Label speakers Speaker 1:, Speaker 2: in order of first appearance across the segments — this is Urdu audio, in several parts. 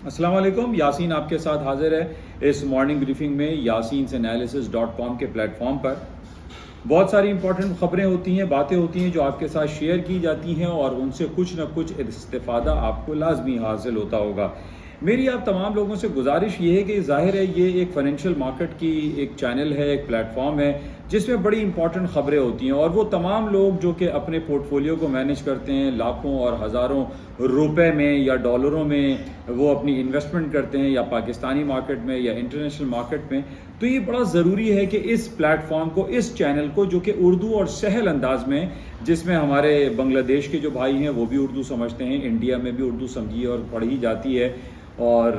Speaker 1: السلام علیکم، یاسین آپ کے ساتھ حاضر ہے اس مارننگ بریفنگ میں yasinanalysis.com کے پلیٹ فارم پر۔ بہت ساری امپورٹنٹ خبریں ہوتی ہیں، باتیں ہوتی ہیں جو آپ کے ساتھ شیئر کی جاتی ہیں اور ان سے کچھ نہ کچھ استفادہ آپ کو لازمی حاصل ہوتا ہوگا۔ میری آپ تمام لوگوں سے گزارش یہ ہے کہ ظاہر ہے یہ ایک فائنینشیل مارکیٹ کی ایک چینل ہے، ایک پلیٹ فارم ہے جس میں بڑی امپورٹنٹ خبریں ہوتی ہیں، اور وہ تمام لوگ جو کہ اپنے پورٹ فولیو کو مینیج کرتے ہیں، لاکھوں اور ہزاروں روپے میں یا ڈالروں میں وہ اپنی انویسٹمنٹ کرتے ہیں، یا پاکستانی مارکیٹ میں یا انٹرنیشنل مارکیٹ میں، تو یہ بڑا ضروری ہے کہ اس پلیٹ فارم کو، اس چینل کو جو کہ اردو اور سہل انداز میں، جس میں ہمارے بنگلہ دیش کے جو بھائی ہیں وہ بھی اردو سمجھتے ہیں، انڈیا میں بھی اردو سمجھی اور پڑھی جاتی ہے، اور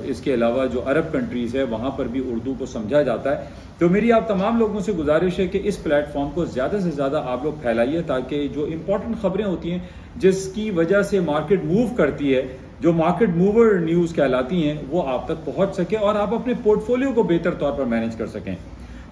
Speaker 1: اس کے علاوہ جو عرب کنٹریز ہے وہاں پر بھی اردو کو سمجھا جاتا ہے، تو میری آپ تمام لوگوں سے گزارش ہے کہ اس پلیٹ فارم کو زیادہ سے زیادہ آپ لوگ پھیلائیے، تاکہ جو امپورٹنٹ خبریں ہوتی ہیں جس کی وجہ سے مارکیٹ موو کرتی ہے، جو مارکیٹ موور نیوز کہلاتی ہیں، وہ آپ تک پہنچ سکے اور آپ اپنے پورٹ فولیو کو بہتر طور پر مینیج کر سکیں۔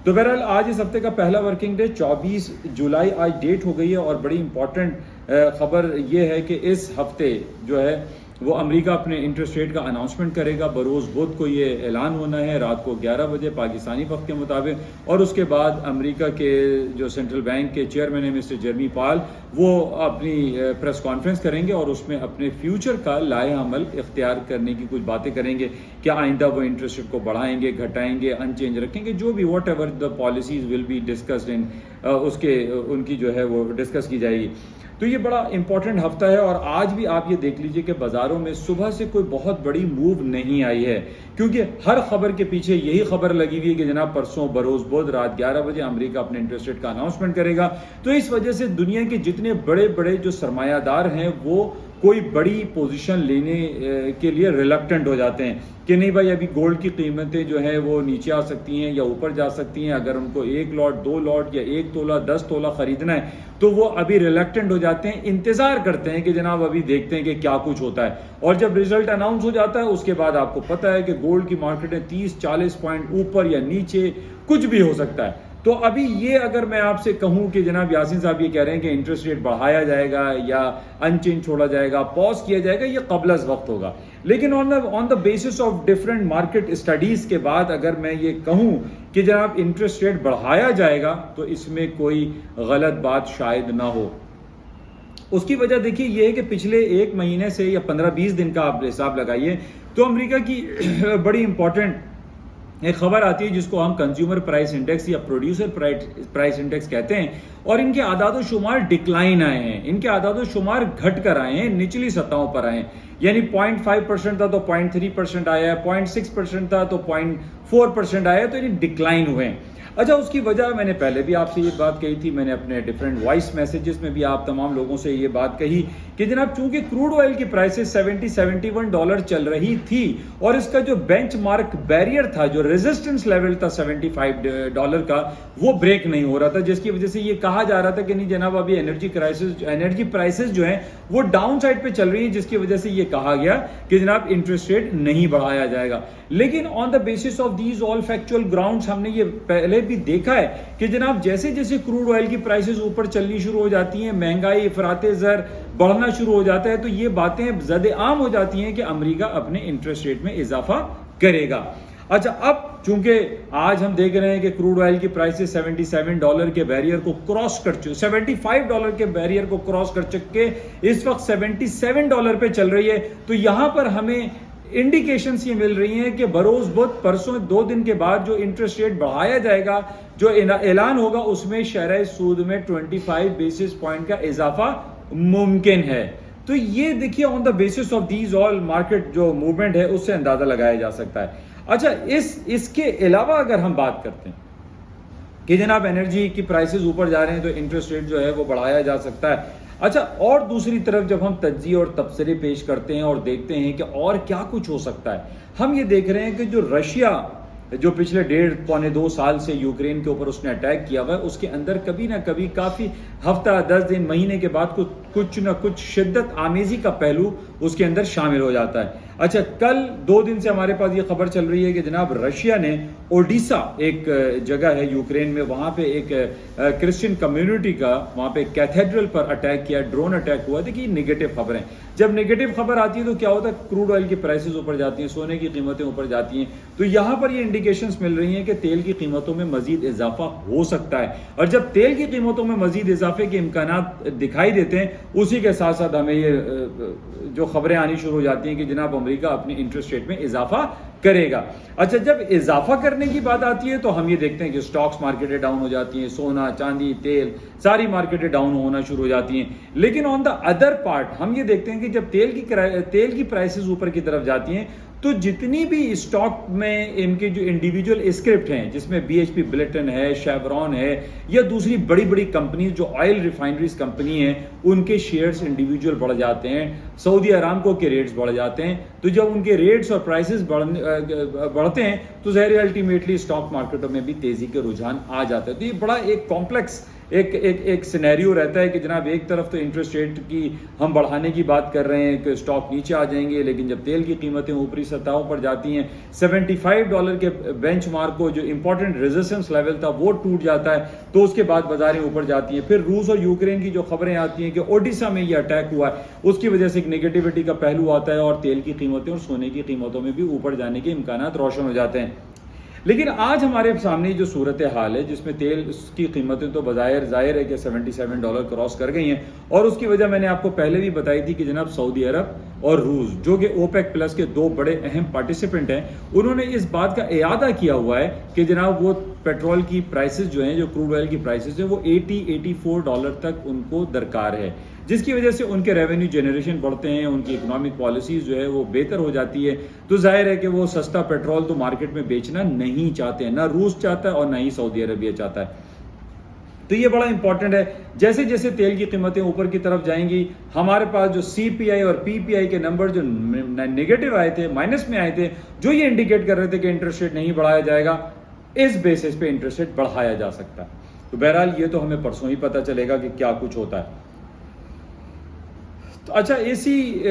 Speaker 1: تو بہرحال آج اس ہفتے کا پہلا ورکنگ ڈے 24 جولائی آج ڈیٹ ہو گئی ہے، اور بڑی امپورٹنٹ خبر یہ ہے کہ اس ہفتے جو ہے وہ امریکہ اپنے انٹرسٹ ریٹ کا اناؤنسمنٹ کرے گا۔ بروز بدھ کو یہ اعلان ہونا ہے رات کو 11 بجے پاکستانی وقت کے مطابق، اور اس کے بعد امریکہ کے جو سینٹرل بینک کے چیئرمین ہیں مسٹر جیرمی پال، وہ اپنی پریس کانفرنس کریں گے اور اس میں اپنے فیوچر کا لائحہ عمل اختیار کرنے کی کچھ باتیں کریں گے کہ آئندہ وہ انٹرسٹ ریٹ کو بڑھائیں گے، گھٹائیں گے، ان چینج رکھیں گے، جو بھی whatever the policies will be discussed ان کی جو ہے وہ ڈسکس کی جائے گی۔ تو یہ بڑا امپورٹنٹ ہفتہ ہے، اور آج بھی آپ یہ دیکھ لیجئے کہ بازاروں میں صبح سے کوئی بہت بڑی موو نہیں آئی ہے، کیونکہ ہر خبر کے پیچھے یہی خبر لگی ہوئی ہے کہ جناب پرسوں بروز بدھ رات 11 بجے امریکہ اپنے انٹرسٹ ریٹ کا اناؤنسمنٹ کرے گا۔ تو اس وجہ سے دنیا کے جتنے بڑے بڑے جو سرمایہ دار ہیں وہ کوئی بڑی پوزیشن لینے کے لیے ریلکٹنٹ ہو جاتے ہیں کہ نہیں بھائی، ابھی گولڈ کی قیمتیں جو ہیں وہ نیچے آ سکتی ہیں یا اوپر جا سکتی ہیں، اگر ان کو 1 لاٹ 2 لاٹ یا 1 تولہ 10 تولہ خریدنا ہے تو وہ ابھی ریلیکٹنٹ ہو جاتے ہیں، انتظار کرتے ہیں کہ جناب ابھی دیکھتے ہیں کہ کیا کچھ ہوتا ہے، اور جب ریزلٹ اناؤنس ہو جاتا ہے اس کے بعد آپ کو پتہ ہے کہ گولڈ کی مارکیٹیں 30-40 پوائنٹ اوپر یا نیچے کچھ بھی ہو سکتا ہے۔ تو ابھی یہ اگر میں آپ سے کہوں کہ جناب یاسین صاحب یہ کہہ رہے ہیں کہ انٹرسٹ ریٹ بڑھایا جائے گا یا ان چینج چھوڑا جائے گا، پاز کیا جائے گا، یہ قبل از وقت ہوگا، لیکن on the basis of different market studies کے بعد اگر میں یہ کہوں کہ جناب انٹرسٹ ریٹ بڑھایا جائے گا تو اس میں کوئی غلط بات شاید نہ ہو۔ اس کی وجہ دیکھیے یہ ہے کہ پچھلے 1 مہینے سے یا 15-20 دن کا آپ حساب لگائیے تو امریکہ کی بڑی امپورٹنٹ ایک خبر آتی ہے جس کو ہم کنزیومر پرائس انڈیکس یا پروڈیوسر پرائس انڈیکس کہتے ہیں، اور ان کے اعداد و شمار ڈکلائن آئے ہیں، ان کے اعداد و شمار گھٹ کر آئے ہیں، نچلی سطحوں پر آئے ہیں، یعنی 0.5% تھا تو 0.3% آیا ہے، 0.6% تھا تو 0.4% آیا ہے، تو یعنی ڈکلائن ہوئے ہیں۔ اچھا، اس کی وجہ میں نے پہلے بھی آپ سے یہ بات کہی تھی، میں نے اپنے ڈیفرنٹ وائس میسیجز میں بھی آپ تمام لوگوں سے یہ بات کہی کہ جناب چونکہ کروڈ آئل کی پرائسز $70-71 چل رہی تھی، اور اس کا جو بینچ مارک بیریئر تھا، جو ریزسٹنس لیول تھا $75 کا، وہ بریک نہیں ہو رہا تھا، جس کی وجہ سے یہ کہا جا رہا تھا کہ نہیں جناب ابھی انرجی پرائسز جو ہیں وہ ڈاؤن سائڈ پہ چل رہی ہیں، جس کی وجہ سے یہ کہا گیا کہ جناب انٹرسٹ ریٹ نہیں بڑھایا جائے گا۔ لیکن on the basis of these all factual grounds ہم نے یہ پہلے بھی دیکھا ہے کہ جناب جیسے جیسے کروڈ آئل کی پرائسز اوپر چلنی شروع ہو جاتی ہیں، مہنگائی، افراط زر بڑھنا شروع ہو جاتا ہے، تو یہ باتیں زد عام ہو جاتی ہیں کہ امریکہ اپنے انٹرسٹ ریٹ میں اضافہ کرے گا۔ اچھا، اب چونکہ آج ہم دیکھ رہے ہیں کہ کروڈ آئل کی پرائسز $77 کے بیریئر کو کراس کر چکے، $75 کے بیریئر کو کراس کر چکے اس وقت $77 پہ چل رہی ہے، تو یہاں پر ہمیں انڈیکیشنز یہ مل رہی ہیں کہ بروز بدھ پرسوں 2 دن کے بعد جو انٹرسٹ ریٹ بڑھایا جائے گا، جو اعلان ہوگا، اس میں شرح سود میں 25 بیسس پوائنٹ کا اضافہ ممکن ہے۔ تو یہ دیکھیے on the basis of these all market جو موومنٹ ہے اس سے اندازہ لگایا جا سکتا ہے۔ اچھا، اس کے علاوہ اگر ہم بات کرتے ہیں کہ جناب انرجی کی پرائسز اوپر جا رہے ہیں تو انٹرسٹ ریٹ جو ہے وہ بڑھایا جا سکتا ہے۔ اچھا، اور دوسری طرف جب ہم تجزیے اور تبصرے پیش کرتے ہیں اور دیکھتے ہیں کہ اور کیا کچھ ہو سکتا ہے، ہم یہ دیکھ رہے ہیں کہ جو رشیا جو پچھلے 1.5-2 سال سے یوکرین کے اوپر اس نے اٹیک کیا ہوا ہے، اس کے اندر کبھی نہ کبھی کافی ہفتہ 10 دن مہینے کے بعد کچھ نہ کچھ شدت آمیزی کا پہلو اس کے اندر شامل ہو جاتا ہے۔ اچھا، کل 2 دن سے ہمارے پاس یہ خبر چل رہی ہے کہ جناب رشیا نے اوڈیسا ایک جگہ ہے یوکرین میں، وہاں پہ ایک کرسچن کمیونٹی کا وہاں پہ کیتھیڈرل پر اٹیک کیا، ڈرون اٹیک ہوا۔ دیکھیے نگیٹو خبریں، جب نیگیٹو خبر آتی ہے تو کیا ہوتا ہے, کروڈ آئل کی پرائسز اوپر جاتی ہیں, سونے کی قیمتیں اوپر جاتی ہیں. تو یہاں پر یہ انڈیکیشنز مل رہی ہیں کہ تیل کی قیمتوں میں مزید اضافہ ہو سکتا ہے, اور جب تیل کی قیمتوں میں مزید اضافے کے امکانات دکھائی دیتے ہیں, اسی کے ساتھ ساتھ ہمیں یہ جو خبریں آنی شروع ہو جاتی ہیں کہ جناب امریکہ اپنی انٹرسٹ ریٹ میں اضافہ کرے گا. اچھا, جب اضافہ کرنے کی بات آتی ہے تو ہم یہ دیکھتے ہیں کہ سٹاکس مارکیٹیں ڈاؤن ہو جاتی ہیں, سونا, چاندی, تیل, ساری مارکیٹیں ڈاؤن ہونا شروع ہو جاتی ہیں. لیکن آن دا ادر پارٹ ہم یہ دیکھتے ہیں کہ جب تیل کی پرائسز اوپر کی طرف جاتی ہیں تو جتنی بھی اسٹاک میں ان کے جو انڈیویجول اسکرپٹ ہیں, جس میں بی ایچ پی بلٹن ہے, شیورون ہے, یا دوسری بڑی بڑی کمپنیز جو آئل ریفائنریز کمپنی ہیں, ان کے شیئرز انڈیویجول بڑھ جاتے ہیں. سعودی ارامکو کے ریٹس بڑھ جاتے ہیں. تو جب ان کے ریٹس اور پرائسز بڑھتے ہیں تو ظاہر الٹیمیٹلی اسٹاک مارکیٹوں میں بھی تیزی کے رجحان آ جاتا ہے. تو یہ بڑا ایک کمپلیکس ایک سینیریو رہتا ہے کہ جناب ایک طرف تو انٹرسٹ ریٹ کی ہم بڑھانے کی بات کر رہے ہیں کہ اسٹاک نیچے آ جائیں گے, لیکن جب تیل کی قیمتیں اوپری سطحوں پر جاتی ہیں, $75 کے بینچ مارک کو جو امپورٹنٹ ریزسٹنس لیول تھا وہ ٹوٹ جاتا ہے, تو اس کے بعد بازاریں اوپر جاتی ہیں. پھر روس اور یوکرین کی جو خبریں آتی ہیں کہ اوڈیشا میں یہ اٹیک ہوا ہے, اس کی وجہ سے ایک نیگیٹیوٹی کا پہلو آتا ہے, اور تیل کی قیمتیں اور سونے کی قیمتوں میں بھی اوپر جانے کے امکانات روشن ہو جاتے ہیں. لیکن آج ہمارے سامنے جو صورتحال ہے جس میں تیل کی قیمتیں تو بظاہر ظاہر ہے کہ $77 کراس کر گئی ہیں, اور اس کی وجہ میں نے آپ کو پہلے بھی بتائی تھی کہ جناب سعودی عرب اور روس جو کہ اوپیک پلس کے دو بڑے اہم پارٹیسپینٹ ہیں, انہوں نے اس بات کا اعادہ کیا ہوا ہے کہ جناب وہ پیٹرول کی پرائسز جو ہیں, جو کروڈ آئل کی پرائسز ہیں, وہ $80-84 تک ان کو درکار ہے, جس کی وجہ سے ان کے ریونیو جنریشن بڑھتے ہیں, ان کی اکنامک پالیسیز جو ہے وہ بہتر ہو جاتی ہے. تو ظاہر ہے کہ وہ سستا پیٹرول تو مارکیٹ میں بیچنا نہیں چاہتے ہیں, نہ روس چاہتا ہے اور نہ ہی سعودی عربیہ چاہتا ہے. تو یہ بڑا امپورٹنٹ ہے. جیسے جیسے تیل کی قیمتیں اوپر کی طرف جائیں گی, ہمارے پاس جو سی پی آئی اور پی پی آئی کے نمبر جو نیگیٹو آئے تھے, مائنس میں آئے تھے, جو یہ انڈیکیٹ کر رہے تھے کہ انٹرسٹ ریٹ نہیں بڑھایا جائے گا, اس بیسس پہ انٹرسٹ ریٹ بڑھایا جا سکتا ہے. تو بہرحال یہ تو ہمیں پرسوں ہی پتہ چلے گا کہ کیا کچھ ہوتا ہے. تو اچھا, اسی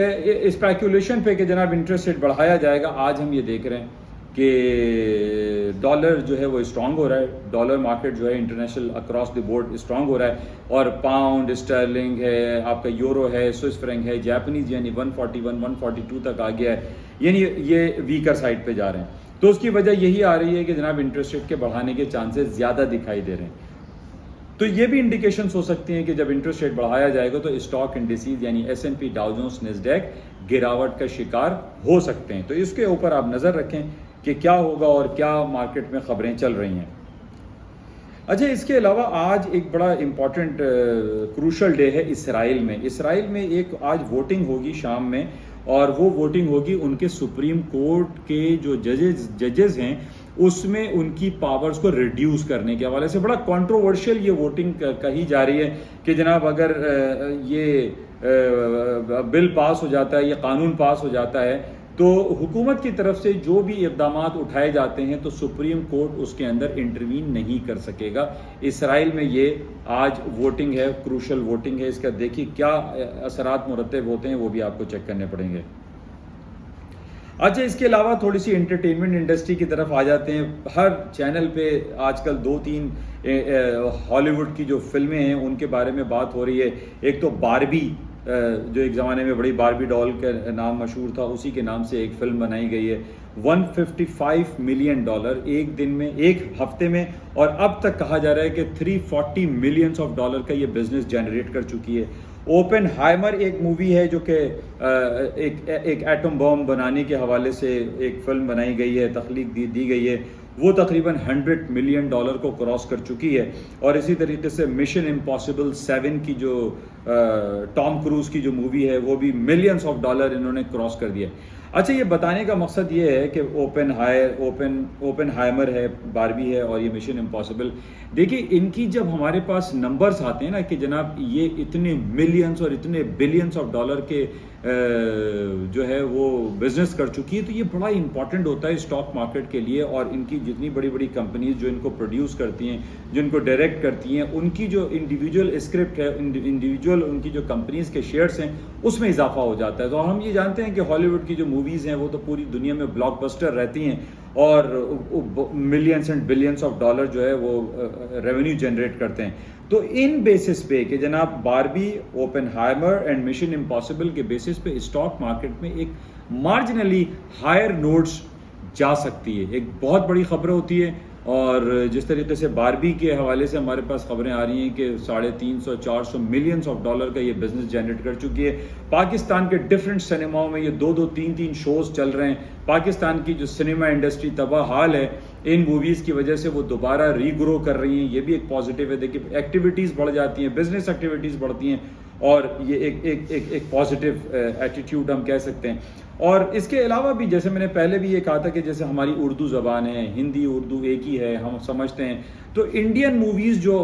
Speaker 1: اسپیکولیشن پہ کہ جناب انٹرسٹ ریٹ بڑھایا جائے گا, آج ہم یہ دیکھ رہے ہیں کہ ڈالر جو ہے وہ اسٹرانگ ہو رہا ہے. ڈالر مارکیٹ جو ہے international across the board strong ہو رہا ہے, اور پاؤنڈ اسٹرلنگ ہے, آپ کا یورو ہے, سوئس فرینک ہے, جاپنیز یعنی 141-142 تک آ گیا ہے, یعنی یہ ویکر سائڈ پہ جا رہے ہیں. تو اس کی وجہ یہی آ رہی ہے کہ جناب انٹرسٹ ریٹ کے بڑھانے کے چانسز زیادہ دکھائی دے رہے ہیں. تو یہ بھی انڈیکیشنز ہو سکتی ہیں کہ جب انٹرسٹ ریٹ بڑھایا جائے گا تو اسٹاک انڈیسیز یعنی S&P ڈاؤ جونز نیسڈیک گراوٹ کا شکار ہو سکتے ہیں. تو اس کے اوپر آپ نظر رکھیں کہ کیا ہوگا اور کیا مارکیٹ میں خبریں چل رہی ہیں. اچھا, اس کے علاوہ آج ایک بڑا امپورٹنٹ کروشل ڈے ہے اسرائیل میں. اسرائیل میں ایک آج ووٹنگ ہوگی شام میں, اور وہ ووٹنگ ہوگی ان کے سپریم کورٹ کے جو ججز ہیں اس میں ان کی پاورز کو ریڈیوس کرنے کے حوالے سے. بڑا کنٹروورشل یہ ووٹنگ کہی جا رہی ہے کہ جناب اگر یہ بل پاس ہو جاتا ہے, یہ قانون پاس ہو جاتا ہے, تو حکومت کی طرف سے جو بھی اقدامات اٹھائے جاتے ہیں تو سپریم کورٹ اس کے اندر انٹروین نہیں کر سکے گا. اسرائیل میں یہ آج ووٹنگ ہے, کروشل ووٹنگ ہے. اس کا دیکھیے کیا اثرات مرتب ہوتے ہیں, وہ بھی آپ کو چیک کرنے پڑیں گے. اچھا, اس کے علاوہ تھوڑی سی انٹرٹینمنٹ انڈسٹری کی طرف آ جاتے ہیں. ہر چینل پہ آج کل 2-3 ہالی ووڈ کی جو فلمیں ہیں ان کے بارے میں بات ہو رہی ہے. ایک تو باربی, جو ایک زمانے میں بڑی باربی ڈال کا نام مشہور تھا, اسی کے نام سے ایک فلم بنائی گئی ہے. $155 ملین ایک دن میں, ایک ہفتے میں, اور اب تک کہا جا رہا ہے کہ $340 ملین کا یہ بزنس جنریٹ کر چکی ہے. اوپن ہائمر ایک مووی ہے جو کہ ایک ایٹم بم بنانے کے حوالے سے ایک فلم بنائی گئی ہے, تخلیق دی گئی ہے, وہ تقریباً $100 ملین کو کراس کر چکی ہے. اور اسی طریقے سے مشن امپاسبل 7 کی جو ٹام کروز کی جو مووی ہے وہ بھی $ملینز انہوں نے کراس کر دیا. اچھا, یہ بتانے کا مقصد یہ ہے کہ اوپن ہائمر ہے, باربی ہے, اور یہ مشن امپاسبل. دیکھیے, ان کی جب ہمارے پاس نمبرز آتے ہیں نا کہ جناب یہ اتنے ملینز اور اتنے $بلینز کے جو ہے وہ بزنس کر چکی ہے, تو یہ بڑا امپورٹنٹ ہوتا ہے اسٹاک مارکیٹ کے لیے. اور ان کی جتنی بڑی بڑی کمپنیز جو ان کو پروڈیوس کرتی ہیں, جو ان کو ڈائریکٹ کرتی ہیں, ان کی جو انڈیویجول اسکرپٹ ہے, انڈیویجول انڈیویجول ان کی جو کمپنیز کے شیئرس ہیں اس میں اضافہ ہو جاتا ہے. تو ہم یہ جانتے ہیں کہ ہالی ووڈ کی جو موویز ہیں وہ تو پوری دنیا میں بلاک بسٹر رہتی ہیں اور millions and billions of dollar جو ہے وہ ریونیو جنریٹ کرتے ہیں. تو ان بیسس پہ کہ جناب Barbie, Oppenheimer and Mission Impossible کے بیسس پہ اسٹاک مارکیٹ میں ایک مارجنلی ہائر نوٹس جا سکتی ہے. ایک بہت بڑی خبر ہوتی ہے. اور جس طریقے سے باربی کے حوالے سے ہمارے پاس خبریں آ رہی ہیں کہ 350-400 ملینس آف ڈالر کا یہ بزنس جنریٹ کر چکی ہے. پاکستان کے ڈفرینٹ سنیماؤں میں یہ 2-3 شوز چل رہے ہیں. پاکستان کی جو سنیما انڈسٹری تباہ حال ہے ان موویز کی وجہ سے وہ دوبارہ ری گرو کر رہی ہیں. یہ بھی ایک پازیٹیو ہے. دیکھیے ایکٹیویٹیز بڑھ جاتی ہیں، بزنس ایکٹیویٹیز بڑھتی ہیں اور یہ ایک پازیٹیو ایٹیٹیوڈ ہم کہہ سکتے ہیں. اور اس کے علاوہ بھی جیسے میں نے پہلے بھی یہ کہا تھا کہ جیسے ہماری اردو زبان ہے، ہندی اردو ایک ہی ہے ہم سمجھتے ہیں، تو انڈین موویز جو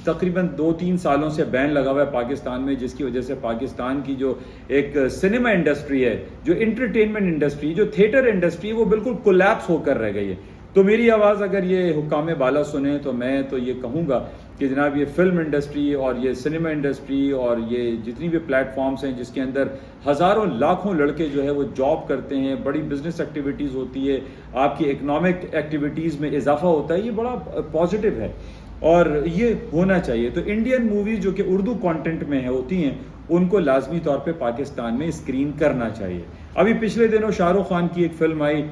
Speaker 1: تقریباً 2-3 سالوں سے بین لگا ہوا ہے پاکستان میں، جس کی وجہ سے پاکستان کی جو ایک سنیما انڈسٹری ہے، جو انٹرٹینمنٹ انڈسٹری، جو تھیٹر انڈسٹری ہے، وہ بالکل کولیپس ہو کر رہ گئی ہے. تو میری آواز اگر یہ حکام بالا سنیں تو میں تو یہ کہوں گا کہ جناب یہ فلم انڈسٹری اور یہ سنیما انڈسٹری اور یہ جتنی بھی پلیٹ فارمز ہیں جس کے اندر ہزاروں لاکھوں لڑکے جو ہے وہ جاب کرتے ہیں، بڑی بزنس ایکٹیویٹیز ہوتی ہے، آپ کی اکنامک ایکٹیویٹیز میں اضافہ ہوتا ہے، یہ بڑا پازیٹیو ہے اور یہ ہونا چاہیے. تو انڈین موویز جو کہ اردو کانٹینٹ میں ہوتی ہیں ان کو لازمی طور پہ پاکستان میں اسکرین کرنا چاہیے. ابھی پچھلے دنوں شاہ رخ خان کی ایک فلم آئی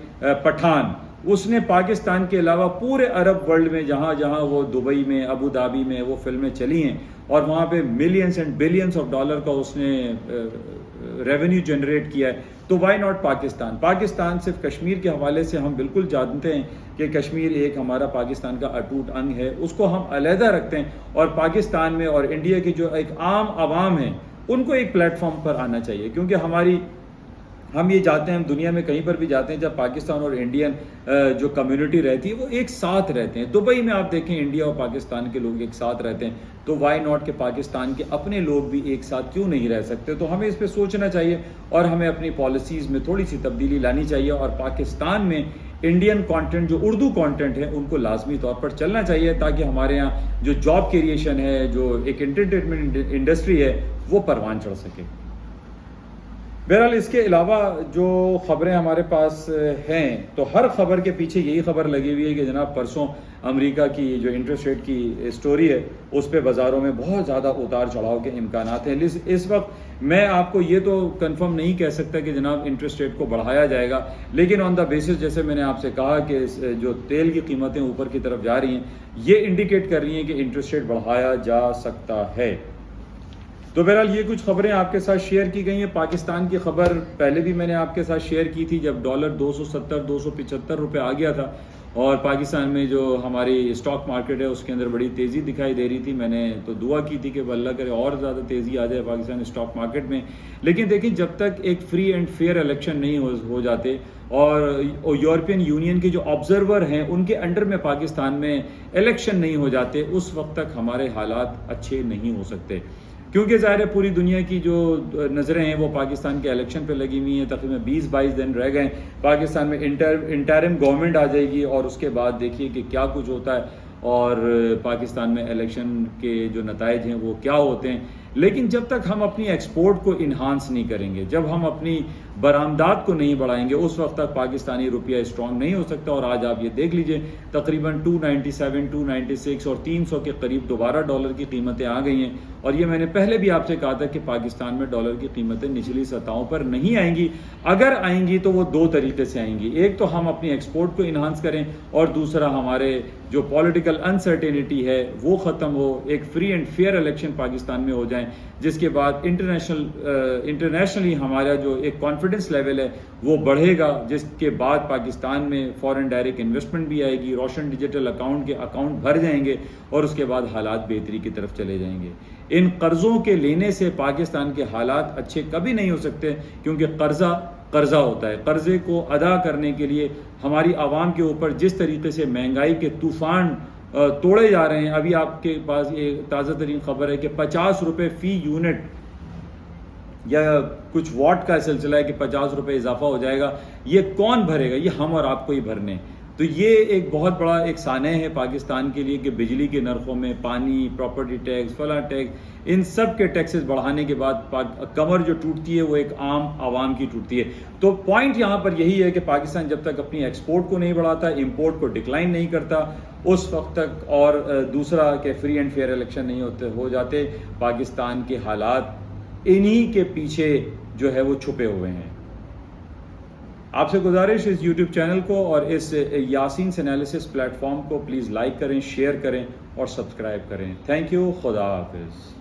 Speaker 1: پٹھان، اس نے پاکستان کے علاوہ پورے عرب ورلڈ میں جہاں جہاں وہ دبئی میں، ابو دھابی میں وہ فلمیں چلی ہیں اور وہاں پہ millions and billions of dollar کا اس نے ریونیو جنریٹ کیا ہے. تو وائی ناٹ پاکستان؟ پاکستان صرف کشمیر کے حوالے سے ہم بالکل جانتے ہیں کہ کشمیر ایک ہمارا پاکستان کا اٹوٹ انگ ہے، اس کو ہم علیحدہ رکھتے ہیں اور پاکستان میں اور انڈیا کی جو ایک عام عوام ہیں ان کو ایک پلیٹ فارم پر آنا چاہیے. کیونکہ ہم یہ جاتے ہیں، ہم دنیا میں کہیں پر بھی جاتے ہیں، جب پاکستان اور انڈین جو کمیونٹی رہتی ہے وہ ایک ساتھ رہتے ہیں. دبئی میں آپ دیکھیں انڈیا اور پاکستان کے لوگ ایک ساتھ رہتے ہیں، تو وائی ناٹ کہ پاکستان کے اپنے لوگ بھی ایک ساتھ کیوں نہیں رہ سکتے؟ تو ہمیں اس پہ سوچنا چاہیے اور ہمیں اپنی پالیسیز میں تھوڑی سی تبدیلی لانی چاہیے اور پاکستان میں انڈین کانٹینٹ جو اردو کانٹینٹ ہے ان کو لازمی طور پر چلنا چاہیے تاکہ ہمارے یہاں جو جاب کریشن ہے، جو ایک انٹرٹینمنٹ انڈسٹری ہے وہ پروان چڑھ سکے. بہرحال اس کے علاوہ جو خبریں ہمارے پاس ہیں تو ہر خبر کے پیچھے یہی خبر لگی ہوئی ہے کہ جناب پرسوں امریکہ کی جو انٹرسٹ ریٹ کی سٹوری ہے اس پہ بازاروں میں بہت زیادہ اتار چڑھاؤ کے امکانات ہیں. اس وقت میں آپ کو یہ تو کنفرم نہیں کہہ سکتا کہ جناب انٹرسٹ ریٹ کو بڑھایا جائے گا، لیکن آن دا بیسس جیسے میں نے آپ سے کہا کہ جو تیل کی قیمتیں اوپر کی طرف جا رہی ہیں یہ انڈیکیٹ کر رہی ہیں کہ انٹرسٹ ریٹ بڑھایا جا سکتا ہے. تو بہرحال یہ کچھ خبریں آپ کے ساتھ شیئر کی گئی ہیں. پاکستان کی خبر پہلے بھی میں نے آپ کے ساتھ شیئر کی تھی جب ڈالر 270-275 روپے آ گیا تھا اور پاکستان میں جو ہماری اسٹاک مارکیٹ ہے اس کے اندر بڑی تیزی دکھائی دے رہی تھی. میں نے تو دعا کی تھی کہ اللہ کرے اور زیادہ تیزی آ جائے پاکستان اسٹاک مارکیٹ میں. لیکن دیکھیں جب تک ایک فری اینڈ فیئر الیکشن نہیں ہو جاتے اور یورپین یونین کے جو آبزرور ہیں ان کے انڈر میں پاکستان میں الیکشن نہیں ہو جاتے اس وقت تک ہمارے حالات اچھے نہیں ہو سکتے. کیونکہ ظاہر ہے پوری دنیا کی جو نظریں ہیں وہ پاکستان کے الیکشن پہ لگی ہوئی ہیں. تقریباً 20-22 دن رہ گئے. پاکستان میں انٹرم گورنمنٹ آ جائے گی اور اس کے بعد دیکھیے کہ کیا کچھ ہوتا ہے اور پاکستان میں الیکشن کے جو نتائج ہیں وہ کیا ہوتے ہیں. لیکن جب تک ہم اپنی ایکسپورٹ کو انہانس نہیں کریں گے، جب ہم اپنی برآمدات کو نہیں بڑھائیں گے، اس وقت تک پاکستانی روپیہ اسٹرانگ نہیں ہو سکتا. اور آج آپ یہ دیکھ لیجئے تقریباً 297 296 اور 300 کے قریب دوبارہ ڈالر کی قیمتیں آ گئی ہیں. اور یہ میں نے پہلے بھی آپ سے کہا تھا کہ پاکستان میں ڈالر کی قیمتیں نچلی سطحوں پر نہیں آئیں گی. اگر آئیں گی تو وہ دو طریقے سے آئیں گی. ایک تو ہم اپنی ایکسپورٹ کو انہانس کریں اور دوسرا ہمارے جو پولیٹیکل انسرٹینٹی ہے وہ ختم ہو، ایک free and fair election Pakistan میں ہو جائیں جس کے بعد انٹرنیشنلی ہمارا جو ایک کانفیڈنس لیول ہے وہ بڑھے گا، جس کے بعد پاکستان میں فورن ڈائریکٹ انویسٹمنٹ بھی آئے گی، روشن ڈیجیٹل اکاؤنٹ کے اکاؤنٹ بھر جائیں گے اور اس کے بعد حالات بہتری کی طرف چلے جائیں گے. ان قرضوں کے لینے سے پاکستان کے حالات اچھے کبھی نہیں ہو سکتے کیونکہ قرضہ ہوتا ہے. قرضے کو ادا کرنے کے لیے ہماری عوام کے اوپر جس طریقے سے مہنگائی کے طوفان توڑے جا رہے ہیں. ابھی آپ کے پاس یہ تازہ ترین خبر ہے کہ 50 روپے فی یونٹ یا کچھ واٹ کا سلسلہ ہے کہ 50 روپے اضافہ ہو جائے گا. یہ کون بھرے گا؟ یہ ہم اور آپ کو ہی بھرنے. تو یہ ایک بہت بڑا ایک سانحہ ہے پاکستان کے لیے کہ بجلی کے نرخوں میں پانی، پراپرٹی ٹیکس، فلاں ٹیکس، ان سب کے ٹیکسز بڑھانے کے بعد کمر جو ٹوٹتی ہے وہ ایک عام عوام کی ٹوٹتی ہے. تو پوائنٹ یہاں پر یہی ہے کہ پاکستان جب تک اپنی ایکسپورٹ کو نہیں بڑھاتا، امپورٹ کو ڈکلائن نہیں کرتا، اس وقت تک، اور دوسرا کہ فری اینڈ فیئر الیکشن نہیں ہو جاتے، پاکستان کے حالات انہی کے پیچھے جو ہے وہ چھپے ہوئے ہیں. آپ سے گزارش اس یوٹیوب چینل کو اور اس یاسینس انالیسس پلیٹ فارم کو پلیز لائک کریں، شیئر کریں اور سبسکرائب کریں. Thank you. خدا حافظ.